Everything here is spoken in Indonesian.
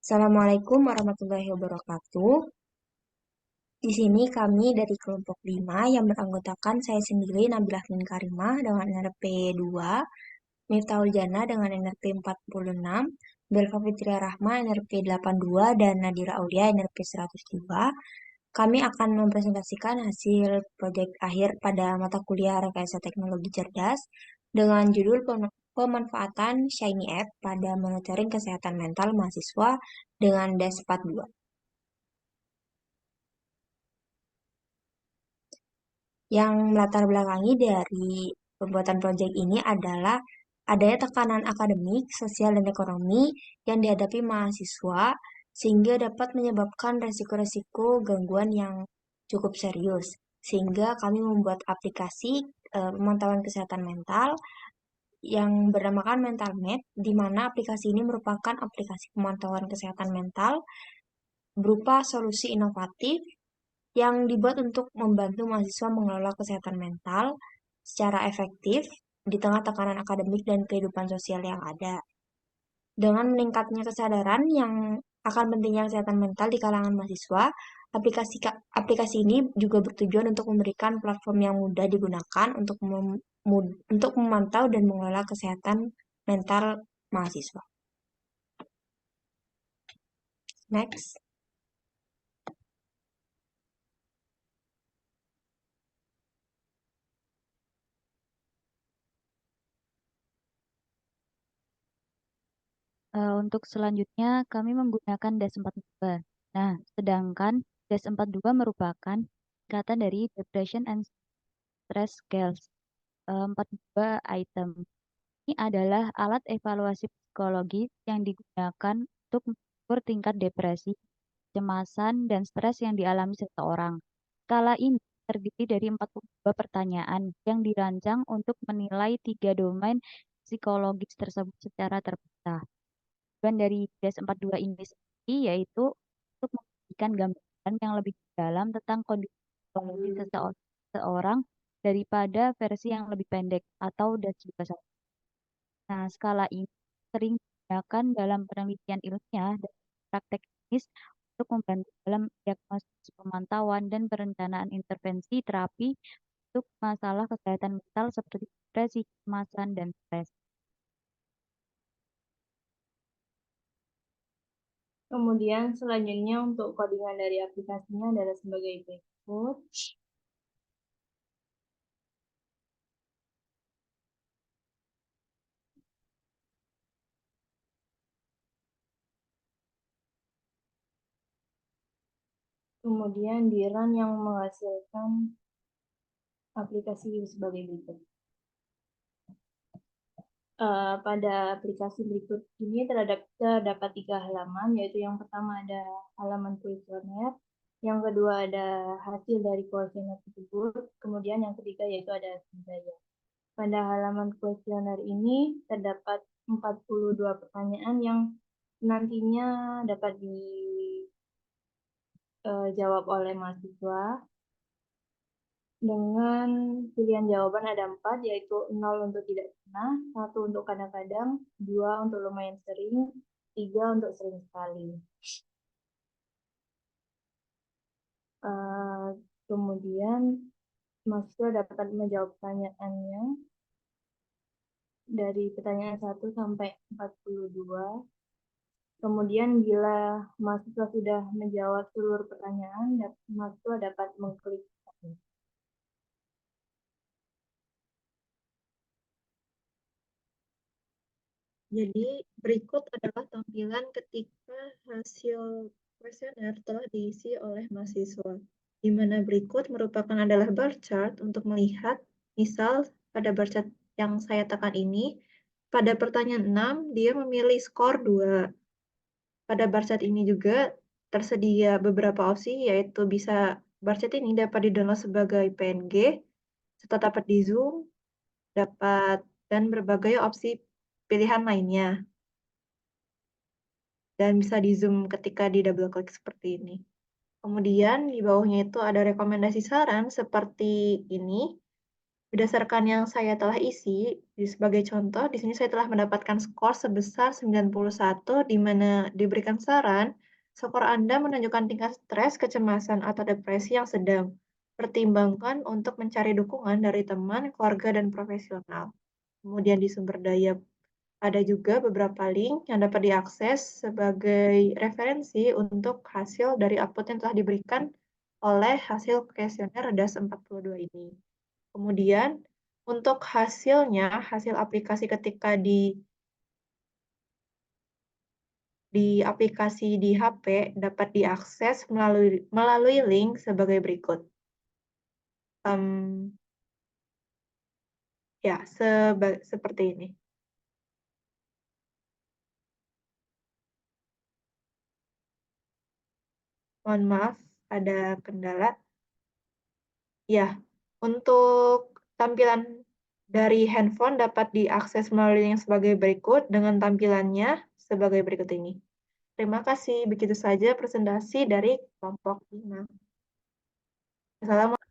Assalamualaikum warahmatullahi wabarakatuh. Di sini kami dari kelompok 5 yang beranggotakan saya sendiri Nabilah Fin Karimah dengan NRP 2, Miftahul Jana dengan NRP 46, Belva Fitria Rahma NRP 82, dan Nadira Aulia NRP 102. Kami akan mempresentasikan hasil proyek akhir pada mata kuliah Rekayasa Teknologi Cerdas dengan judul pemanfaatan Shiny App pada monitoring kesehatan mental mahasiswa dengan DAS 42. Yang melatar belakangi dari pembuatan proyek ini adalah adanya tekanan akademik, sosial, dan ekonomi yang dihadapi mahasiswa sehingga dapat menyebabkan resiko-resiko gangguan yang cukup serius. Sehingga kami membuat aplikasi pemantauan kesehatan mental yang bernamakan MentalMed, di mana aplikasi ini merupakan aplikasi pemantauan kesehatan mental berupa solusi inovatif yang dibuat untuk membantu mahasiswa mengelola kesehatan mental secara efektif di tengah tekanan akademik dan kehidupan sosial yang ada. Dengan meningkatnya kesadaran yang akan pentingnya kesehatan mental di kalangan mahasiswa, aplikasi ini juga bertujuan untuk memberikan platform yang mudah digunakan untuk memantau dan mengelola kesehatan mental mahasiswa. Next. Untuk selanjutnya, kami menggunakan DAS 42. Nah, sedangkan DAS 42 merupakan singkatan dari Depression and Stress Scales. 42 item. Ini adalah alat evaluasi psikologi yang digunakan untuk mengukur tingkat depresi, kecemasan, dan stres yang dialami seseorang. Skala ini terdiri dari 42 pertanyaan yang dirancang untuk menilai 3 domain psikologis tersebut secara terpisah. Tujuan dari DAS 42 ini sendiri yaitu untuk memberikan gambaran yang lebih dalam tentang kondisi psikologi seseorang daripada versi yang lebih pendek atau DAS 21. Nah, skala ini sering digunakan dalam penelitian ilmiah dan praktek klinis untuk membantu dalam diagnosis, pemantauan, dan perencanaan intervensi terapi untuk masalah kesehatan mental seperti depresi, kecemasan, dan stres. Kemudian selanjutnya untuk codingan dari aplikasinya adalah sebagai berikut. Kemudian di run yang menghasilkan aplikasi sebagai berikut. Pada aplikasi berikut ini terdapat 3 halaman, yaitu yang pertama ada halaman kuesioner, yang kedua ada hasil dari kuesioner tersebut, kemudian yang ketiga yaitu ada budaya. Pada halaman kuesioner ini terdapat 42 pertanyaan yang nantinya dapat dijawab oleh mahasiswa dengan pilihan jawaban ada 4, yaitu 0 untuk tidak pernah, 1 untuk kadang-kadang, 2 untuk lumayan sering, 3 untuk sering sekali. Kemudian mahasiswa dapat menjawab pertanyaannya dari pertanyaan 1 sampai 42. Kemudian bila mahasiswa sudah menjawab seluruh pertanyaan, mahasiswa dapat mengklik submit. Jadi berikut adalah tampilan ketika hasil kuesioner telah diisi oleh mahasiswa, di mana berikut merupakan adalah bar chart untuk melihat, misal pada bar chart yang saya tekan ini, pada pertanyaan 6 dia memilih skor 2. Pada bar chart ini juga tersedia beberapa opsi, yaitu bisa bar chart ini dapat di-download sebagai PNG, serta dapat di Zoom, dan berbagai opsi pilihan lainnya. Dan bisa di zoom ketika di double klik seperti ini. Kemudian di bawahnya itu ada rekomendasi saran seperti ini. Berdasarkan yang saya telah isi, sebagai contoh, di sini saya telah mendapatkan skor sebesar 91, di mana diberikan saran, skor Anda menunjukkan tingkat stres, kecemasan, atau depresi yang sedang. Pertimbangkan untuk mencari dukungan dari teman, keluarga, dan profesional. Kemudian di sumber daya ada juga beberapa link yang dapat diakses sebagai referensi untuk hasil dari output yang telah diberikan oleh hasil kuesioner DAS 42 ini. Kemudian untuk hasilnya, hasil aplikasi ketika di aplikasi di HP dapat diakses melalui link sebagai berikut. Ya, seperti ini. Mohon maaf, ada kendala. Ya, untuk tampilan dari handphone dapat diakses melalui link sebagai berikut dengan tampilannya sebagai berikut ini. Terima kasih. Begitu saja presentasi dari kelompok 5. Assalamualaikum.